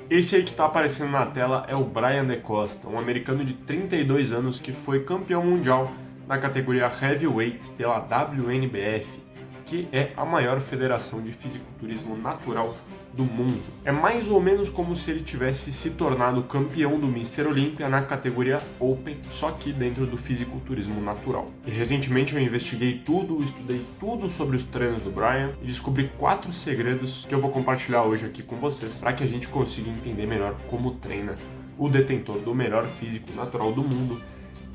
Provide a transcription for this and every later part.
Esse aí que está aparecendo na tela é o Brian De Costa, um americano de 32 anos que foi campeão mundial na categoria Heavyweight pela WNBF, que é a maior federação de fisiculturismo natural do mundo. É mais ou menos como se ele tivesse se tornado campeão do Mr. Olympia na categoria Open, só que dentro do fisiculturismo natural. E recentemente eu investiguei tudo, estudei tudo sobre os treinos do Brian e descobri 4 segredos que eu vou compartilhar hoje aqui com vocês, para que a gente consiga entender melhor como treina o detentor do melhor físico natural do mundo,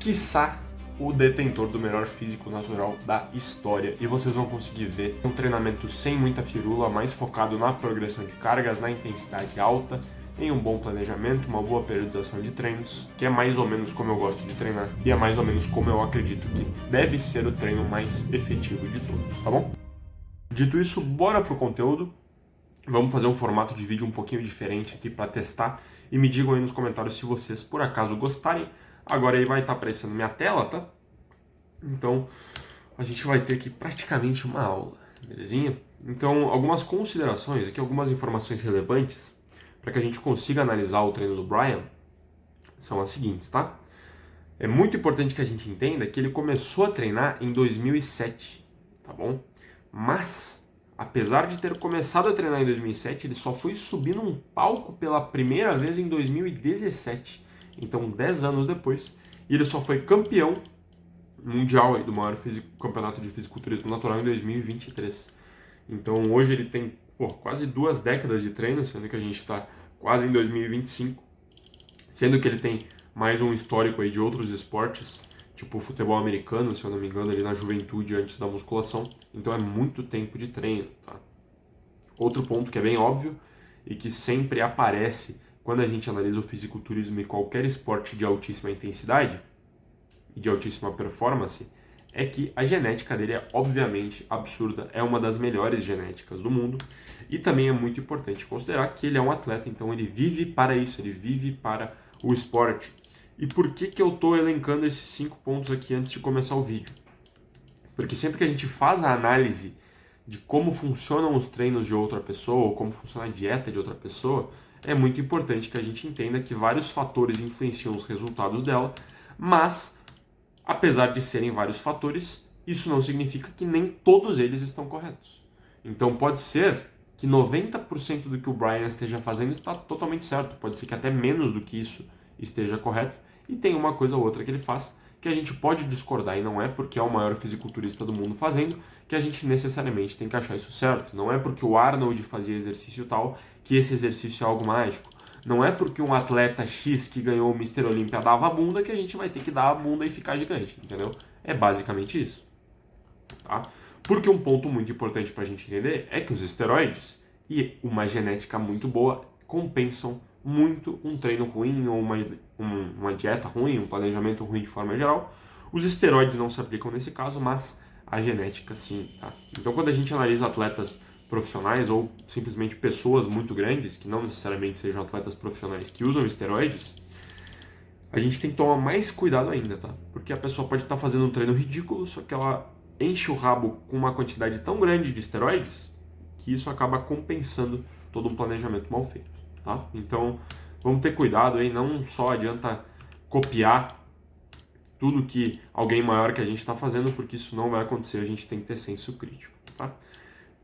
quiçá o detentor do melhor físico natural da história. E vocês vão conseguir ver um treinamento sem muita firula, mais focado na progressão de cargas, na intensidade alta, em um bom planejamento, uma boa periodização de treinos, que é mais ou menos como eu gosto de treinar e é mais ou menos como eu acredito que deve ser o treino mais efetivo de todos, tá bom? Dito isso, bora pro conteúdo. Vamos fazer um formato de vídeo um pouquinho diferente aqui para testar e me digam aí nos comentários se vocês por acaso gostarem. Agora aí vai estar aparecendo minha tela, tá? Então a gente vai ter aqui praticamente uma aula, belezinha? Então algumas considerações aqui, algumas informações relevantes para que a gente consiga analisar o treino do Brian são as seguintes, tá? É muito importante que a gente entenda que ele começou a treinar em 2007, tá bom? Mas, apesar de ter começado a treinar em 2007, ele só foi subir num palco pela primeira vez em 2017. Então, 10 anos depois, e ele só foi campeão mundial aí do maior campeonato de fisiculturismo natural em 2023. Então, hoje ele tem quase 2 décadas de treino, sendo que a gente está quase em 2025, sendo que ele tem mais um histórico aí de outros esportes, tipo o futebol americano, se eu não me engano, ali na juventude antes da musculação. Então é muito tempo de treino, tá? Outro ponto que é bem óbvio e que sempre aparece quando a gente analisa o fisiculturismo e qualquer esporte de altíssima intensidade e de altíssima performance é que a genética dele é obviamente absurda, é uma das melhores genéticas do mundo e também é muito importante considerar que ele é um atleta, então ele vive para isso, ele vive para o esporte. E por que eu estou elencando esses 5 pontos aqui antes de começar o vídeo? Porque sempre que a gente faz a análise de como funcionam os treinos de outra pessoa ou como funciona a dieta de outra pessoa, é muito importante que a gente entenda que vários fatores influenciam os resultados dela, mas, apesar de serem vários fatores, isso não significa que nem todos eles estão corretos. Então pode ser que 90% do que o Brian esteja fazendo está totalmente certo, pode ser que até menos do que isso esteja correto, e tem uma coisa ou outra que ele faz que a gente pode discordar, e não é porque é o maior fisiculturista do mundo fazendo que a gente necessariamente tem que achar isso certo. Não é porque o Arnold fazia exercício tal que esse exercício é algo mágico. Não é porque um atleta X que ganhou o Mr. Olympia dava a bunda que a gente vai ter que dar a bunda e ficar gigante, entendeu? É basicamente isso, tá? Porque um ponto muito importante para a gente entender é que os esteroides e uma genética muito boa compensam muito um treino ruim ou uma dieta ruim, um planejamento ruim de forma geral. Os esteroides não se aplicam nesse caso, mas a genética sim, tá? Então quando a gente analisa atletas profissionais ou simplesmente pessoas muito grandes, que não necessariamente sejam atletas profissionais que usam esteroides, a gente tem que tomar mais cuidado ainda, tá? Porque a pessoa pode estar fazendo um treino ridículo, só que ela enche o rabo com uma quantidade tão grande de esteroides que isso acaba compensando todo um planejamento mal feito, tá? Então, vamos ter cuidado aí, não só adianta copiar tudo que alguém maior que a gente está fazendo, porque isso não vai acontecer, a gente tem que ter senso crítico, tá?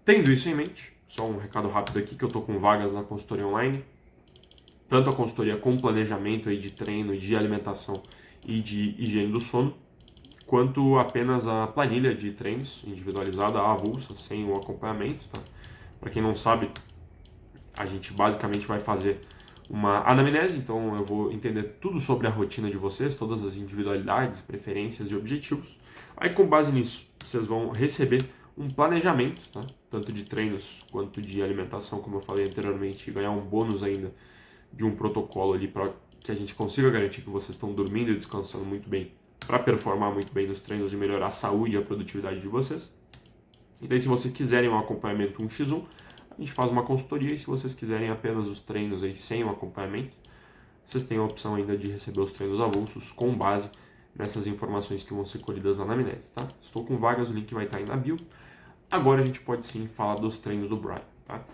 Tendo isso em mente, só um recado rápido aqui, que eu tô com vagas na consultoria online, tanto a consultoria com planejamento aí de treino, de alimentação e de higiene do sono, quanto apenas a planilha de treinos individualizada, avulsa, sem o acompanhamento, tá? Para quem não sabe, a gente basicamente vai fazer uma anamnese, então eu vou entender tudo sobre a rotina de vocês, todas as individualidades, preferências e objetivos. Aí com base nisso, vocês vão receber um planejamento, tá? Tanto de treinos quanto de alimentação, como eu falei anteriormente, e ganhar um bônus ainda de um protocolo ali para que a gente consiga garantir que vocês estão dormindo e descansando muito bem, para performar muito bem nos treinos e melhorar a saúde e a produtividade de vocês. E daí, se vocês quiserem um acompanhamento 1x1, a gente faz uma consultoria, e se vocês quiserem apenas os treinos aí sem o acompanhamento, vocês têm a opção ainda de receber os treinos avulsos com base nessas informações que vão ser colhidas na anamnese, tá? Estou com vagas, o link vai estar aí na bio. Agora a gente pode sim falar dos treinos do Brian, tá?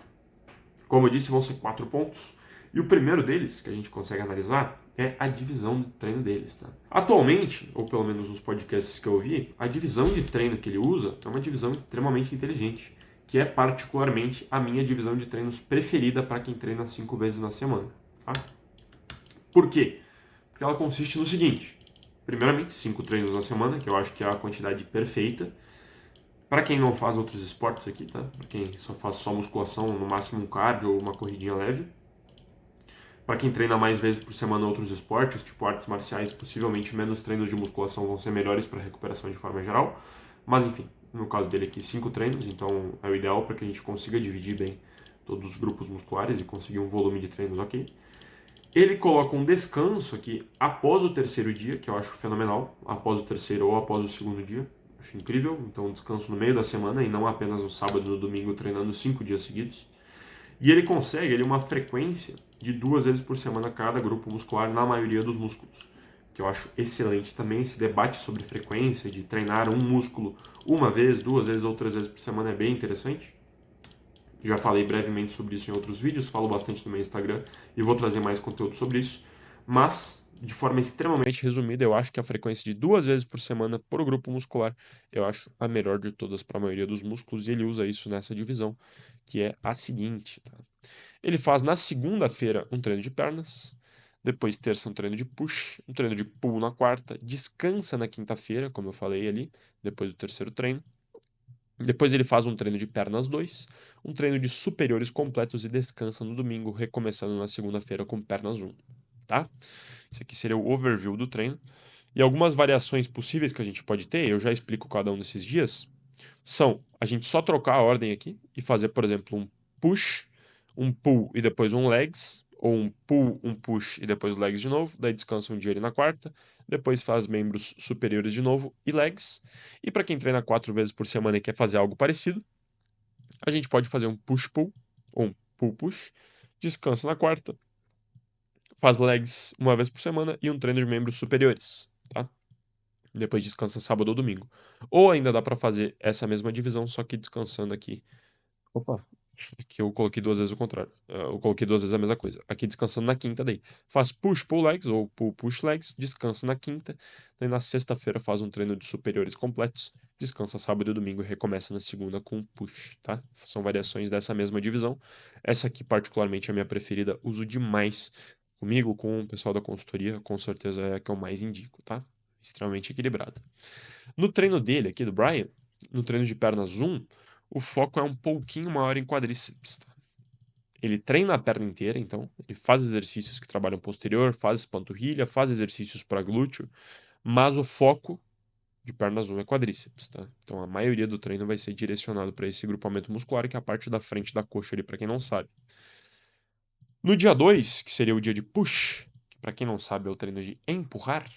Como eu disse, vão ser 4 pontos, E o primeiro deles, que a gente consegue analisar, é a divisão de treino deles. Tá? Atualmente, ou pelo menos nos podcasts que eu ouvi, a divisão de treino que ele usa é uma divisão extremamente inteligente, que é particularmente a minha divisão de treinos preferida para quem treina 5 vezes na semana. Tá? Por quê? Porque ela consiste no seguinte: primeiramente, 5 treinos na semana, que eu acho que é a quantidade perfeita. Para quem não faz outros esportes aqui, tá? Para quem só faz só musculação, no máximo um cardio ou uma corridinha leve. Para quem treina mais vezes por semana outros esportes, tipo artes marciais, possivelmente menos treinos de musculação vão ser melhores para recuperação de forma geral. Mas enfim, no caso dele aqui, 5 treinos, então é o ideal para que a gente consiga dividir bem todos os grupos musculares e conseguir um volume de treinos ok. Ele coloca um descanso aqui após o terceiro dia, que eu acho fenomenal, após o terceiro ou após o segundo dia. Acho incrível, então descanso no meio da semana e não apenas no sábado e no domingo treinando 5 dias seguidos. E ele consegue uma frequência de 2 vezes por semana cada grupo muscular na maioria dos músculos, que eu acho excelente também. Esse debate sobre frequência, de treinar um músculo uma vez, 2 vezes ou 3 vezes por semana é bem interessante. Já falei brevemente sobre isso em outros vídeos, falo bastante no meu Instagram e vou trazer mais conteúdo sobre isso. Mas, de forma extremamente resumida, eu acho que a frequência de 2 vezes por semana por grupo muscular, eu acho a melhor de todas para a maioria dos músculos, e ele usa isso nessa divisão, que é a seguinte, tá? Ele faz na segunda-feira um treino de pernas, depois terça um treino de push, um treino de pull na quarta, descansa na quinta-feira, como eu falei ali, depois do terceiro treino. Depois ele faz um treino de pernas 2, um treino de superiores completos e descansa no domingo, recomeçando na segunda-feira com pernas 1, tá? Esse aqui seria o overview do treino. E algumas variações possíveis que a gente pode ter, eu já explico cada um desses dias, são a gente só trocar a ordem aqui e fazer, por exemplo, um push, um pull e depois um legs, ou um pull, um push e depois legs de novo, daí descansa um dia ali na quarta, depois faz membros superiores de novo e legs. E para quem treina 4 vezes por semana e quer fazer algo parecido, a gente pode fazer um push-pull ou um pull-push, descansa na quarta, faz legs uma vez por semana e um treino de membros superiores, tá? Depois descansa sábado ou domingo. Ou ainda dá para fazer essa mesma divisão, só que descansando aqui. Opa, aqui eu coloquei 2 vezes o contrário. Eu coloquei 2 vezes a mesma coisa. Aqui descansando na quinta, daí. Faz push, pull legs ou pull, push legs, descansa na quinta. Daí na sexta-feira faz um treino de superiores completos, descansa sábado e domingo e recomeça na segunda com push, tá? São variações dessa mesma divisão. Essa aqui, particularmente, é a minha preferida. Uso demais comigo, com o pessoal da consultoria. Com certeza é a que eu mais indico, tá? Extremamente equilibrada. No treino dele aqui, do Brian, no treino de pernas 1, o foco é um pouquinho maior em quadríceps, tá? Ele treina a perna inteira, então, ele faz exercícios que trabalham posterior, faz panturrilha, faz exercícios para glúteo, mas o foco de pernas 1 é quadríceps, tá? Então a maioria do treino vai ser direcionado para esse grupamento muscular, que é a parte da frente da coxa ali, para quem não sabe. No dia 2, que seria o dia de push, que para quem não sabe é o treino de empurrar,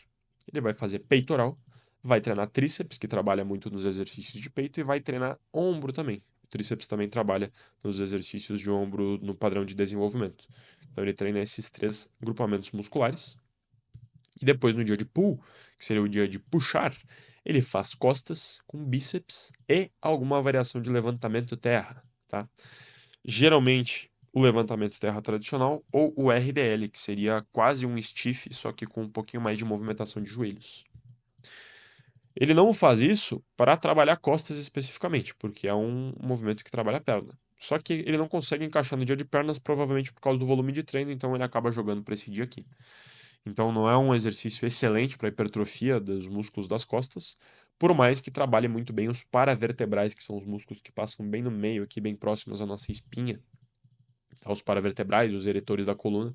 ele vai fazer peitoral, vai treinar tríceps, que trabalha muito nos exercícios de peito, e vai treinar ombro também. O tríceps também trabalha nos exercícios de ombro no padrão de desenvolvimento. Então ele treina esses 3 grupamentos musculares. E depois no dia de pull, que seria o dia de puxar, ele faz costas com bíceps e alguma variação de levantamento terra, tá? Geralmente o levantamento terra tradicional ou o RDL, que seria quase um stiff, só que com um pouquinho mais de movimentação de joelhos. Ele não faz isso para trabalhar costas especificamente, porque é um movimento que trabalha a perna. Só que ele não consegue encaixar no dia de pernas, provavelmente por causa do volume de treino, então ele acaba jogando para esse dia aqui. Então não é um exercício excelente para hipertrofia dos músculos das costas, por mais que trabalhe muito bem os paravertebrais, que são os músculos que passam bem no meio, aqui bem próximos à nossa espinha. Tá? Os paravertebrais, os eretores da coluna,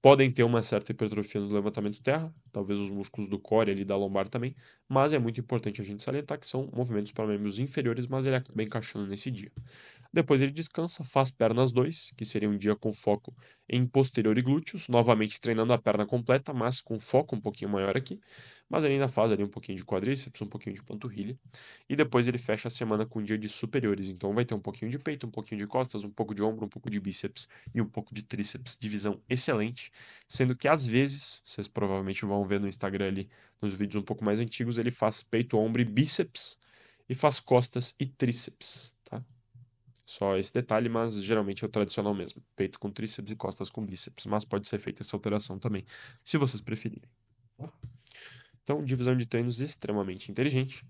podem ter uma certa hipertrofia no levantamento terra, talvez os músculos do core ali da lombar também, mas é muito importante a gente salientar que são movimentos para membros inferiores, mas ele acaba encaixando nesse dia. Depois ele descansa, faz pernas 2, que seria um dia com foco em posterior e glúteos, novamente treinando a perna completa, mas com foco um pouquinho maior aqui. Mas ele ainda faz ali um pouquinho de quadríceps, um pouquinho de panturrilha. E depois ele fecha a semana com um dia de superiores. Então vai ter um pouquinho de peito, um pouquinho de costas, um pouco de ombro, um pouco de bíceps e um pouco de tríceps. Divisão excelente. Sendo que às vezes, vocês provavelmente vão ver no Instagram ali, nos vídeos um pouco mais antigos, ele faz peito, ombro e bíceps. E faz costas e tríceps, tá? Só esse detalhe, mas geralmente é o tradicional mesmo. Peito com tríceps e costas com bíceps, mas pode ser feita essa alteração também, se vocês preferirem. Então, divisão de treinos extremamente inteligente.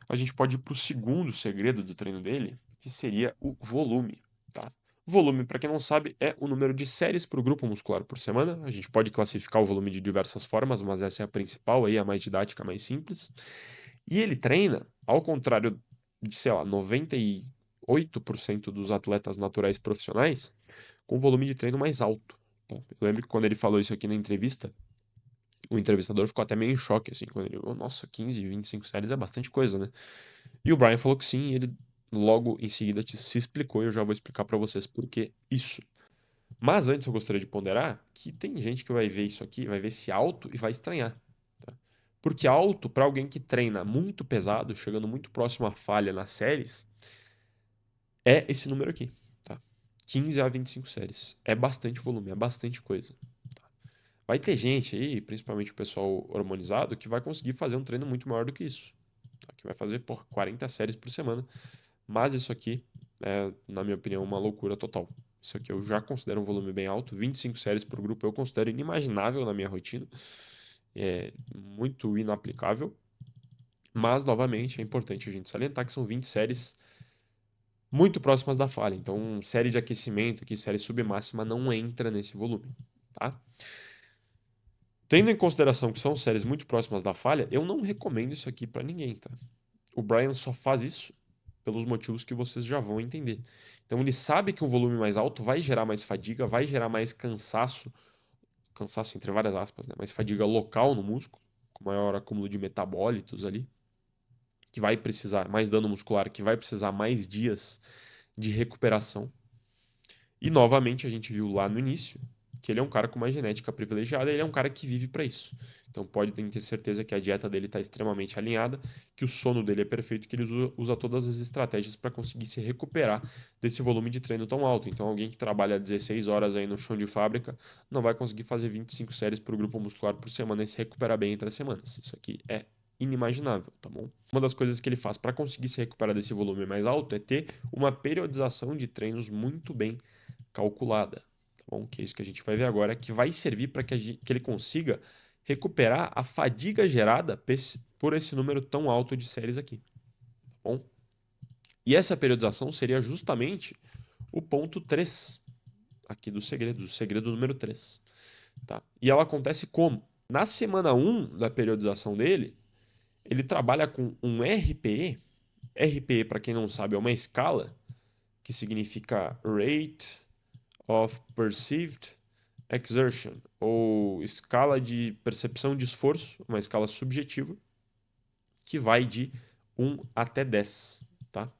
A gente pode ir para o segundo segredo do treino dele, que seria o volume, tá? Volume, para quem não sabe, é o número de séries para o grupo muscular por semana. A gente pode classificar o volume de diversas formas, mas essa é a principal aí, a mais didática, a mais simples. E ele treina, ao contrário de, sei lá, 98% dos atletas naturais profissionais, com volume de treino mais alto. Tá? Eu lembro que quando ele falou isso aqui na entrevista, o entrevistador ficou até meio em choque, assim, quando ele falou, nossa, 15, 25 séries é bastante coisa, né? E o Brian falou que sim, e ele logo em seguida se explicou, e eu já vou explicar pra vocês por que isso. Mas antes eu gostaria de ponderar que tem gente que vai ver isso aqui, vai ver esse alto e vai estranhar. Tá? Porque alto, pra alguém que treina muito pesado, chegando muito próximo à falha nas séries, é esse número aqui, tá? 15 a 25 séries. É bastante volume, é bastante coisa. Vai ter gente aí, principalmente o pessoal hormonizado, que vai conseguir fazer um treino muito maior do que isso. Tá? Que vai fazer, 40 séries por semana. Mas isso aqui é, na minha opinião, uma loucura total. Isso aqui eu já considero um volume bem alto. 25 séries por grupo eu considero inimaginável na minha rotina. É muito inaplicável. Mas, novamente, é importante a gente salientar que são 20 séries muito próximas da falha. Então, série de aquecimento, que série submáxima, não entra nesse volume. Tá? Tendo em consideração que são séries muito próximas da falha, eu não recomendo isso aqui para ninguém, tá? O Brian só faz isso pelos motivos que vocês já vão entender. Então ele sabe que um volume mais alto vai gerar mais fadiga, vai gerar mais cansaço, cansaço entre várias aspas, né? Mais fadiga local no músculo, com maior acúmulo de metabólitos ali, que vai precisar mais dano muscular, que vai precisar mais dias de recuperação. E novamente a gente viu lá no início que ele é um cara com uma genética privilegiada, ele é um cara que vive para isso. Então pode ter certeza que a dieta dele está extremamente alinhada, que o sono dele é perfeito, que ele usa todas as estratégias para conseguir se recuperar desse volume de treino tão alto. Então alguém que trabalha 16 horas aí no chão de fábrica não vai conseguir fazer 25 séries por grupo muscular por semana e se recuperar bem entre as semanas. Isso aqui é inimaginável, tá bom? Uma das coisas que ele faz para conseguir se recuperar desse volume mais alto é ter uma periodização de treinos muito bem calculada, tá bom? Que é isso que a gente vai ver agora, que vai servir para que ele consiga recuperar a fadiga gerada por esse número tão alto de séries aqui, tá bom? E essa periodização seria justamente o ponto 3 aqui do segredo número 3, tá? E ela acontece como? Na semana 1 da periodização dele, ele trabalha com um RPE. RPE, para quem não sabe, é uma escala que significa Rate of Perceived Exertion, ou escala de percepção de esforço, uma escala subjetiva, que vai de 1 até 10, tá?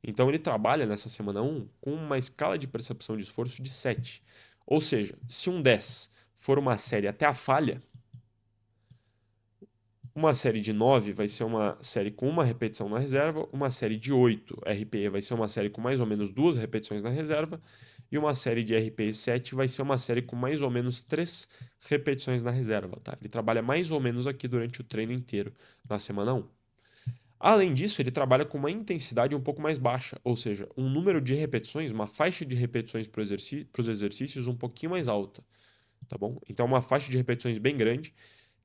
Então ele trabalha nessa semana 1 com uma escala de percepção de esforço de 7. Ou seja, se um 10 for uma série até a falha, uma série de 9 vai ser uma série com uma repetição na reserva, uma série de 8 RPE vai ser uma série com mais ou menos duas repetições na reserva, e uma série de RPE 7 vai ser uma série com mais ou menos 3 repetições na reserva, tá? Ele trabalha mais ou menos aqui durante o treino inteiro, na semana 1. Além disso, ele trabalha com uma intensidade um pouco mais baixa, ou seja, um número de repetições, uma faixa de repetições para os exercícios um pouquinho mais alta, tá bom? Então, uma faixa de repetições bem grande,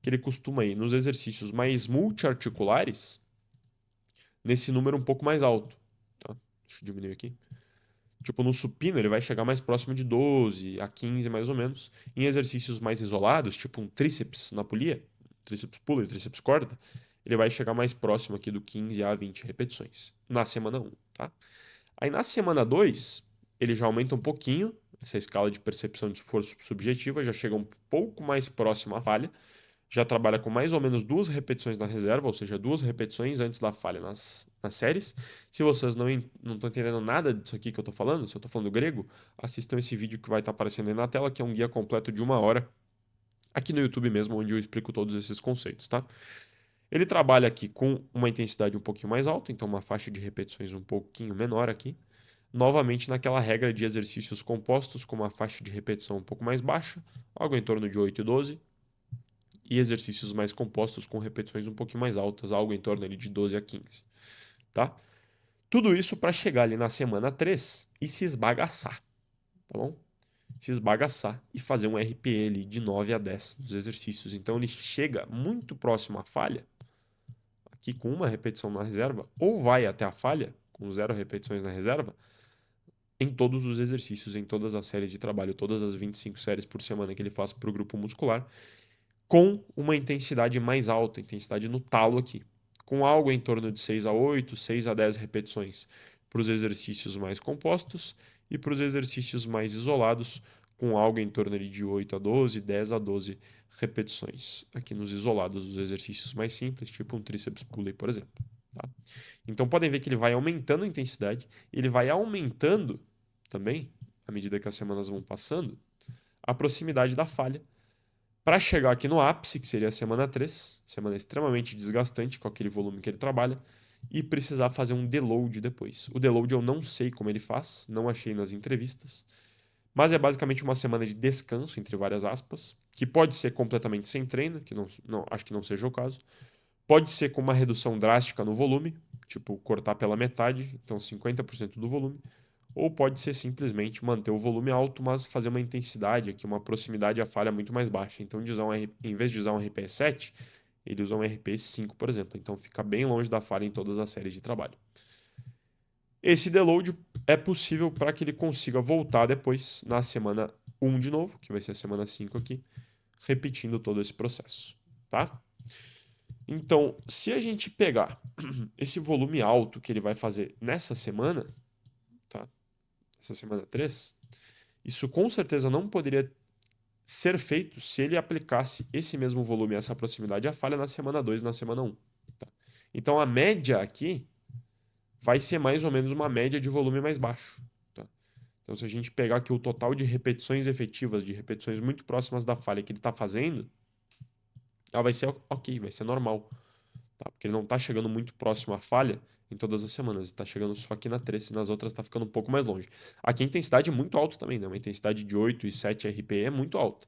que ele costuma ir nos exercícios mais multiarticulares, nesse número um pouco mais alto, tá? Deixa eu diminuir aqui. Tipo, no supino ele vai chegar mais próximo de 12 a 15 mais ou menos. Em exercícios mais isolados, tipo um tríceps na polia, tríceps pull e tríceps corda, ele vai chegar mais próximo aqui do 15 a 20 repetições na semana 1, tá? Aí na semana 2, ele já aumenta um pouquinho essa escala de percepção de esforço subjetiva, já chega um pouco mais próximo à falha, já trabalha com mais ou menos duas repetições na reserva, ou seja, duas repetições antes da falha nas séries. Se vocês não estão entendendo nada disso aqui que eu estou falando, se eu estou falando grego, assistam esse vídeo que vai estar aparecendo aí na tela, que é um guia completo de 1 hora, aqui no YouTube mesmo, onde eu explico todos esses conceitos, tá? Ele trabalha aqui com uma intensidade um pouquinho mais alta, então uma faixa de repetições um pouquinho menor aqui. Novamente naquela regra de exercícios compostos com uma faixa de repetição um pouco mais baixa, algo em torno de 8 e 12, e exercícios mais compostos com repetições um pouquinho mais altas, algo em torno ali de 12 a 15, tá? Tudo isso para chegar ali na semana 3 e se esbagaçar, tá bom? Se esbagaçar e fazer um RPE ali de 9 a 10 dos exercícios. Então ele chega muito próximo à falha, aqui com uma repetição na reserva, ou vai até a falha, com 0 repetições na reserva, em todos os exercícios, em todas as séries de trabalho, todas as 25 séries por semana que ele faz para o grupo muscular, com uma intensidade mais alta, intensidade no talo aqui, com algo em torno de 6 a 8, 6 a 10 repetições para os exercícios mais compostos e para os exercícios mais isolados, com algo em torno de 8 a 12, 10 a 12 repetições. Aqui nos isolados dos exercícios mais simples, tipo um tríceps pulley, por exemplo. Tá? Então podem ver que ele vai aumentando a intensidade, ele vai aumentando também, à medida que as semanas vão passando, a proximidade da falha, para chegar aqui no ápice, que seria a semana 3, semana extremamente desgastante com aquele volume que ele trabalha, e precisar fazer um deload depois. O deload eu não sei como ele faz, não achei nas entrevistas, mas é basicamente uma semana de descanso, entre várias aspas, que pode ser completamente sem treino, que acho que não seja o caso. Pode ser com uma redução drástica no volume, tipo cortar pela metade, então 50% do volume, ou pode ser simplesmente manter o volume alto, mas fazer uma intensidade aqui, uma proximidade à falha muito mais baixa. Então, em vez de usar um RPE 7, ele usa um RPE 5, por exemplo. Então, fica bem longe da falha em todas as séries de trabalho. Esse deload é possível para que ele consiga voltar depois na semana 1 de novo, que vai ser a semana 5 aqui, repetindo todo esse processo, tá? Então, se a gente pegar esse volume alto que ele vai fazer nessa semana, tá? Essa semana 3, isso com certeza não poderia ser feito se ele aplicasse esse mesmo volume, essa proximidade à falha na semana 2 e na semana 1. Tá? Então a média aqui vai ser mais ou menos uma média de volume mais baixo. Tá? Então se a gente pegar aqui o total de repetições efetivas, de repetições muito próximas da falha que ele está fazendo, ela vai ser ok, vai ser normal. Tá? Porque ele não está chegando muito próximo à falha em todas as semanas, está chegando só aqui na 3 e nas outras está ficando um pouco mais longe. Aqui a intensidade é muito alta também, né? Uma intensidade de 8 e 7 RPE é muito alta,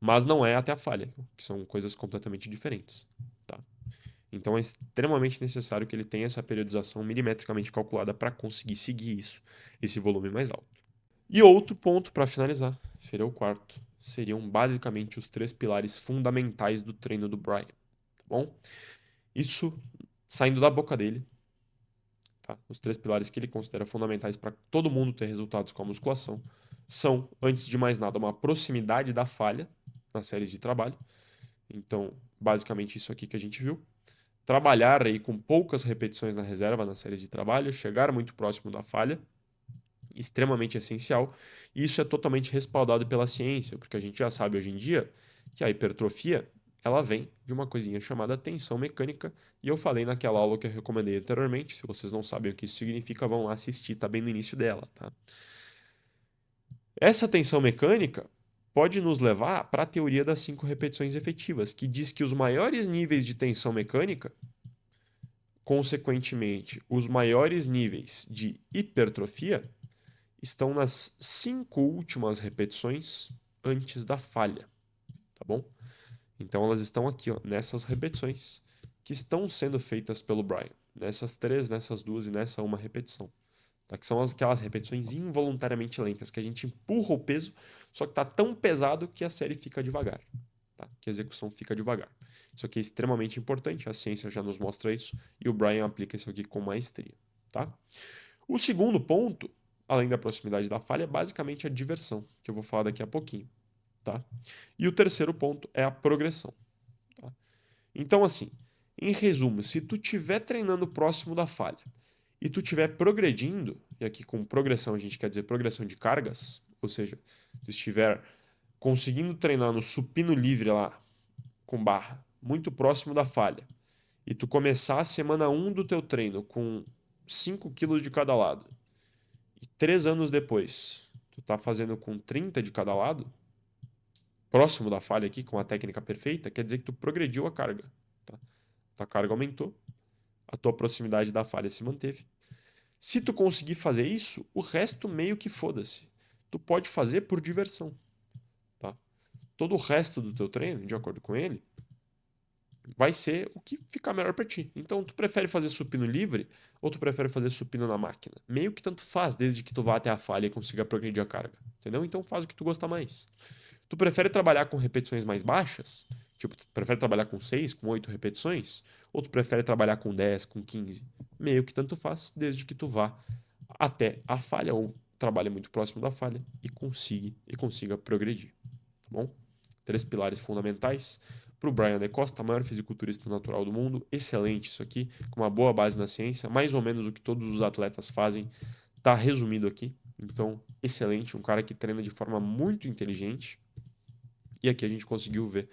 mas não é até a falha, que são coisas completamente diferentes. Tá? Então é extremamente necessário que ele tenha essa periodização milimetricamente calculada para conseguir seguir isso, esse volume mais alto. E outro ponto para finalizar, seria o quarto, seriam basicamente os 3 pilares fundamentais do treino do Brian, tá bom? Isso saindo da boca dele, tá? Os 3 pilares que ele considera fundamentais para todo mundo ter resultados com a musculação são, antes de mais nada, uma proximidade da falha nas séries de trabalho. Então, basicamente isso aqui que a gente viu. Trabalhar aí com poucas repetições na reserva nas séries de trabalho, chegar muito próximo da falha, extremamente essencial. E isso é totalmente respaldado pela ciência, porque a gente já sabe hoje em dia que a hipertrofia ela vem de uma coisinha chamada tensão mecânica, e eu falei naquela aula que eu recomendei anteriormente. Se vocês não sabem o que isso significa, vão lá assistir, tá bem no início dela, tá? Essa tensão mecânica pode nos levar para a teoria das 5 repetições efetivas, que diz que os maiores níveis de tensão mecânica, consequentemente, os maiores níveis de hipertrofia, estão nas 5 últimas repetições antes da falha, tá bom? Então elas estão aqui, ó, nessas repetições que estão sendo feitas pelo Brian, nessas 3, nessas 2 e nessa uma repetição. Tá? Que são aquelas repetições involuntariamente lentas, que a gente empurra o peso, só que está tão pesado que a série fica devagar. Tá? Que a execução fica devagar. Isso aqui é extremamente importante, a ciência já nos mostra isso, e o Brian aplica isso aqui com maestria. Tá? O segundo ponto, além da proximidade da falha, é basicamente a diversão, que eu vou falar daqui a pouquinho. Tá? E o terceiro ponto é a progressão. Tá? Então, assim, em resumo, se tu estiver treinando próximo da falha e tu estiver progredindo, e aqui com progressão a gente quer dizer progressão de cargas, ou seja, tu estiver conseguindo treinar no supino livre lá, com barra, muito próximo da falha, e tu começar a semana 1 do teu treino com 5 quilos de cada lado, e 3 anos depois tu tá fazendo com 30 de cada lado, próximo da falha aqui, com a técnica perfeita, quer dizer que tu progrediu a carga. Tá? Tua carga aumentou, a tua proximidade da falha se manteve. Se tu conseguir fazer isso, o resto meio que foda-se. Tu pode fazer por diversão. Tá? Todo o resto do teu treino, de acordo com ele, vai ser o que ficar melhor para ti. Então, tu prefere fazer supino livre ou tu prefere fazer supino na máquina? Meio que tanto faz, desde que tu vá até a falha e consiga progredir a carga, entendeu? Então faz o que tu gostar mais. Tu prefere trabalhar com repetições mais baixas? Tipo, tu prefere trabalhar com 6, com 8 repetições? Ou tu prefere trabalhar com 10, com 15? Meio que tanto faz, desde que tu vá até a falha ou trabalhe muito próximo da falha e consiga progredir, tá bom? 3 pilares fundamentais para o Brian De Costa, maior fisiculturista natural do mundo. Excelente isso aqui, com uma boa base na ciência, mais ou menos o que todos os atletas fazem, tá resumido aqui. Então, excelente, um cara que treina de forma muito inteligente. E aqui a gente conseguiu ver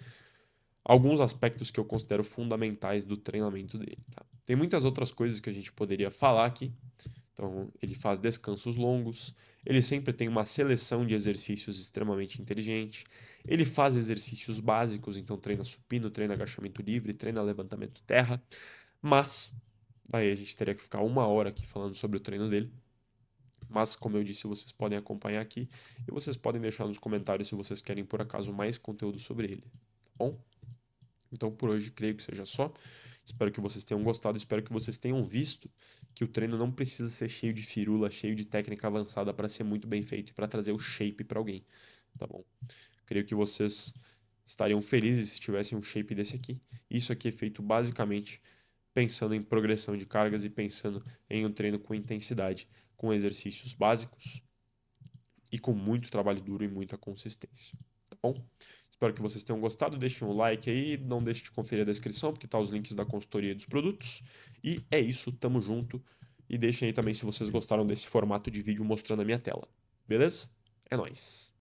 alguns aspectos que eu considero fundamentais do treinamento dele. Tá? Tem muitas outras coisas que a gente poderia falar aqui. Então, ele faz descansos longos, ele sempre tem uma seleção de exercícios extremamente inteligente, ele faz exercícios básicos, então treina supino, treina agachamento livre, treina levantamento terra, mas daí a gente teria que ficar 1 hora aqui falando sobre o treino dele. Mas, como eu disse, vocês podem acompanhar aqui e vocês podem deixar nos comentários se vocês querem, por acaso, mais conteúdo sobre ele. Tá bom? Então, por hoje, creio que seja só. Espero que vocês tenham gostado, espero que vocês tenham visto que o treino não precisa ser cheio de firula, cheio de técnica avançada para ser muito bem feito e para trazer o shape para alguém, tá bom? Creio que vocês estariam felizes se tivessem um shape desse aqui. Isso aqui é feito basicamente pensando em progressão de cargas e pensando em um treino com intensidade, com exercícios básicos e com muito trabalho duro e muita consistência, tá bom? Espero que vocês tenham gostado, deixem um like aí, não deixe de conferir a descrição, porque tá os links da consultoria e dos produtos. E é isso, tamo junto. E deixem aí também se vocês gostaram desse formato de vídeo mostrando a minha tela. Beleza? É nóis!